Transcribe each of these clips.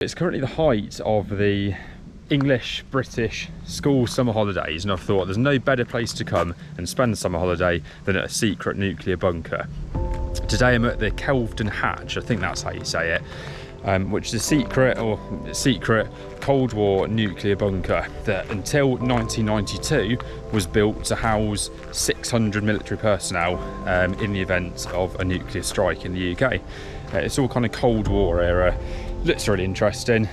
It's currently the height of the English-British school summer holidays, and I've thought there's no better place to come and spend the summer holiday than at a secret nuclear bunker. Today I'm at the Kelvedon Hatch, I think that's how you say it, which is a secret Cold War nuclear bunker that until 1992 was built to house 600 military personnel in the event of a nuclear strike in the UK. It's all kind of Cold War era. Looks really interesting.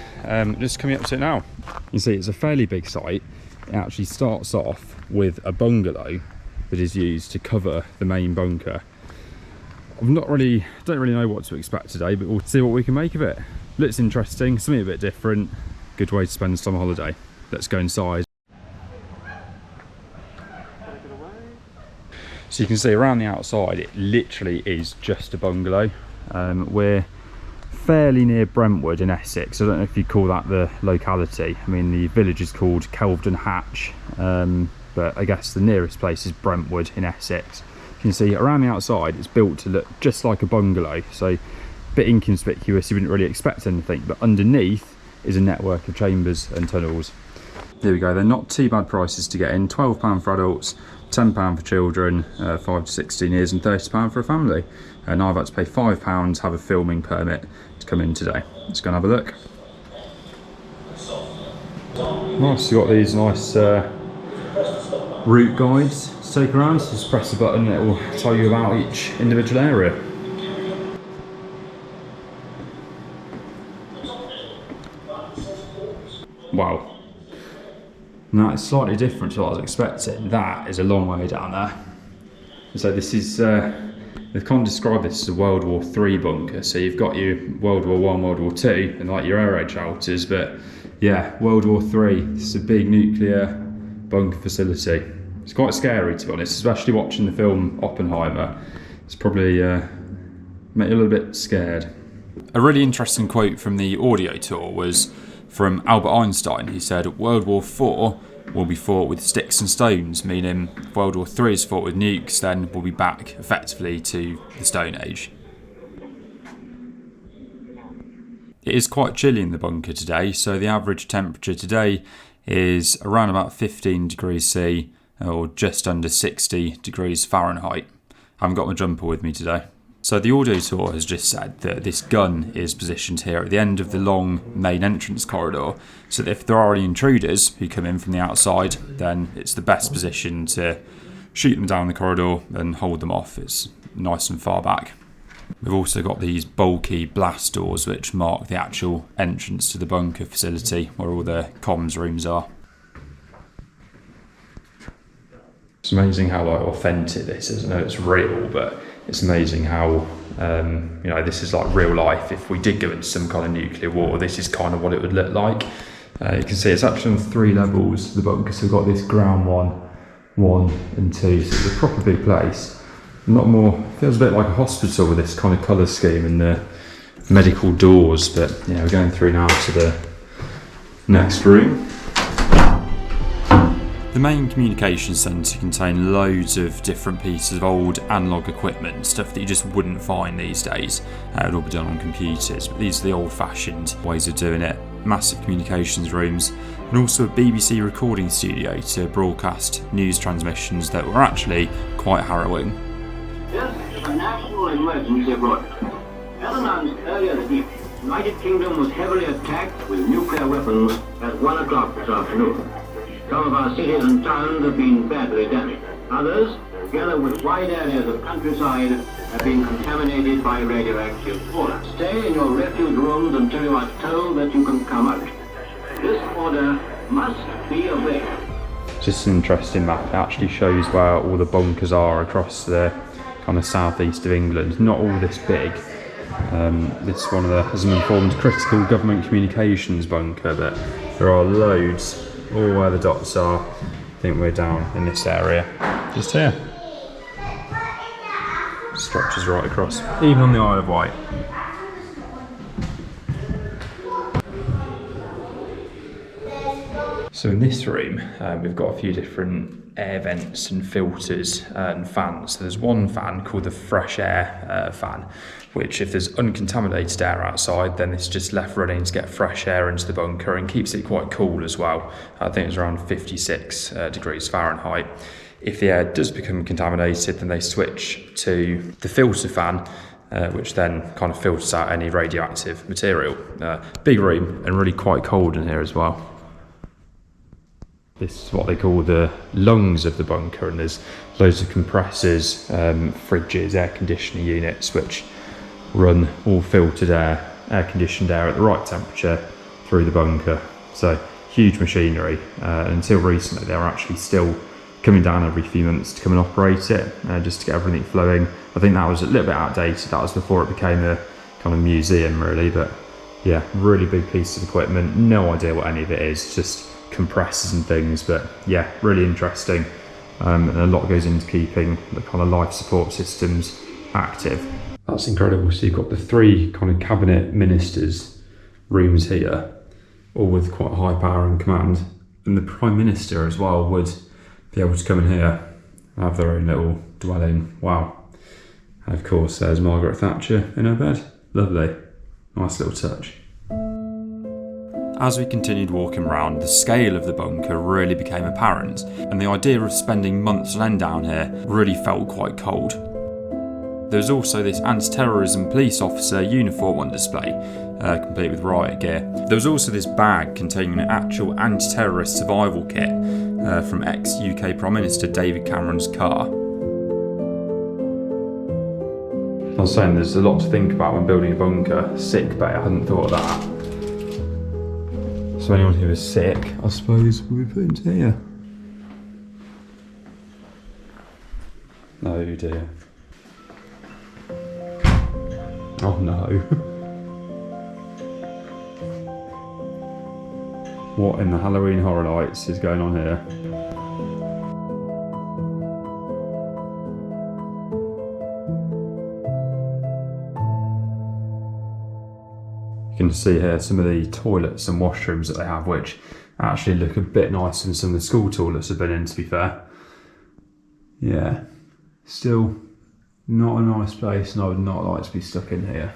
Just coming up to it now. You see it's a fairly big site. It actually starts off with a bungalow that is used to cover the main bunker. Don't really know what to expect today, but we'll see what we can make of it. Looks interesting, something a bit different. Good way to spend the summer holiday. Let's go inside. So you can see around the outside, it literally is just a bungalow. We're fairly near Brentwood in Essex. I don't know if you call that the locality. I mean, the village is called Kelvedon Hatch, but I guess the nearest place is Brentwood in Essex. You can see around the outside it's built to look just like a bungalow, so a bit inconspicuous, you wouldn't really expect anything, but underneath is a network of chambers and tunnels. There we go, they're not too bad prices to get in. £12 for adults, £10 for children, 5 to 16 years, and £30 for a family. And I've had to pay £5, have a filming permit to come in today. Let's go and have a look. Nice, you've got these nice route guides to take around. So just press the button and it will tell you about each individual area. Wow. Now it's slightly different to what I was expecting. That is a long way down there. So this is, they've kind of described this as a World War III bunker. So you've got your World War I, World War II, and like your air raid shelters, but yeah, World War III. This is a big nuclear bunker facility. It's quite scary, to be honest, especially watching the film Oppenheimer. It's probably made you a little bit scared. A really interesting quote from the audio tour was from Albert Einstein. He said, World War IV will be fought with sticks and stones, meaning if World War III is fought with nukes, then we'll be back effectively to the Stone Age. It is quite chilly in the bunker today, so the average temperature today is around about 15 degrees C or just under 60 degrees Fahrenheit. I haven't got my jumper with me today. So the audio tour has just said that this gun is positioned here at the end of the long main entrance corridor, so that if there are any intruders who come in from the outside, then it's the best position to shoot them down the corridor and hold them off. It's nice and far back. We've also got these bulky blast doors which mark the actual entrance to the bunker facility where all the comms rooms are. It's amazing how like authentic this is. I know it's real, but it's amazing how you know, this is like real life. If we did go into some kind of nuclear war, this is kind of what it would look like. You can see it's actually on 3 levels, the bunker. So we've got this ground 1 and 2, so it's a proper big place. Not more, feels a bit like a hospital with this kind of colour scheme and the medical doors, but yeah, we're going through now to the next room. The main communications centre contains loads of different pieces of old analogue equipment, stuff that you just wouldn't find these days. It would all be done on computers, but these are the old-fashioned ways of doing it. Massive communications rooms, and also a BBC recording studio to broadcast news transmissions that were actually quite harrowing. This is a national emergency broadcast. As announced earlier this evening, the United Kingdom was heavily attacked with nuclear weapons at 1 o'clock this afternoon. Some of our cities and towns have been badly damaged. Others, together with wide areas of countryside, have been contaminated by radioactive fallout. Stay in your refuge rooms until you are told that you can come out. This order must be obeyed. Just an interesting map. It actually shows where all the bunkers are across the kind of southeast of England. Not all this big. This is one of the, as I'm informed, critical government communications bunker, but there are loads all where the dots are. I think we're down in this area, just here. Stretches right across, even on the Isle of Wight. So in this room, we've got a few different air vents and filters and fans. So there's one fan called the fresh air fan, which if there's uncontaminated air outside, then it's just left running to get fresh air into the bunker and keeps it quite cool as well. I think it's around 56 degrees Fahrenheit. If the air does become contaminated, then they switch to the filter fan, which then kind of filters out any radioactive material. Big room and really quite cold in here as well. This is what they call the lungs of the bunker, and there's loads of compressors, fridges, air conditioning units, which run all filtered air, air-conditioned air at the right temperature through the bunker. So huge machinery. Until recently, they were actually still coming down every few months to come and operate it, just to get everything flowing. I think that was a little bit outdated. That was before it became a kind of museum, really. But yeah, really big piece of equipment. No idea what any of it is. Just compressors and things. But yeah, really interesting. And a lot goes into keeping the kind of life support systems active. That's incredible. So you've got the three kind of cabinet ministers' rooms here, all with quite high power and command. And the Prime Minister as well would be able to come in here and have their own little dwelling. Wow. And of course, there's Margaret Thatcher in her bed. Lovely. Nice little touch. As we continued walking around, the scale of the bunker really became apparent, and the idea of spending months on end down here really felt quite cold. There was also this anti-terrorism police officer uniform on display, complete with riot gear. There was also this bag containing an actual anti-terrorist survival kit from ex-UK Prime Minister David Cameron's car. I was saying there's a lot to think about when building a bunker. Sick bay, I hadn't thought of that. So anyone who is sick, I suppose, will be put into here. Oh dear. Oh no. What in the Halloween Horror Nights is going on here? You can see here some of the toilets and washrooms that they have, which actually look a bit nicer than some of the school toilets have been in, to be fair. Yeah, still not a nice place, and I would not like to be stuck in here.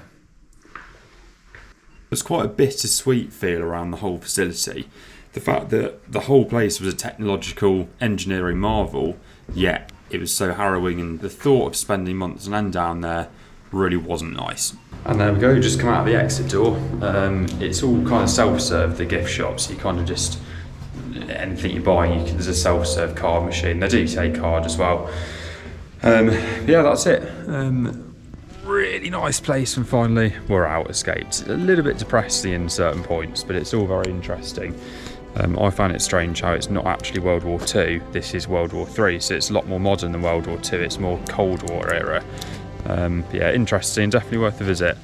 There's quite a bittersweet feel around the whole facility. The fact that the whole place was a technological engineering marvel, yet it was so harrowing, and the thought of spending months on end down there really wasn't nice. And there we go, just come out of the exit door. It's all kind of self-serve, the gift shop, so you kind of just, anything you buy, there's a self-serve card machine. They do take card as well. Yeah, that's it. Really nice place, and finally we're out, escaped. A little bit depressing in certain points, but it's all very interesting. I found it strange how it's not actually World War II, this is World War III, so it's a lot more modern than World War II, it's more Cold War era. Yeah, interesting, definitely worth a visit.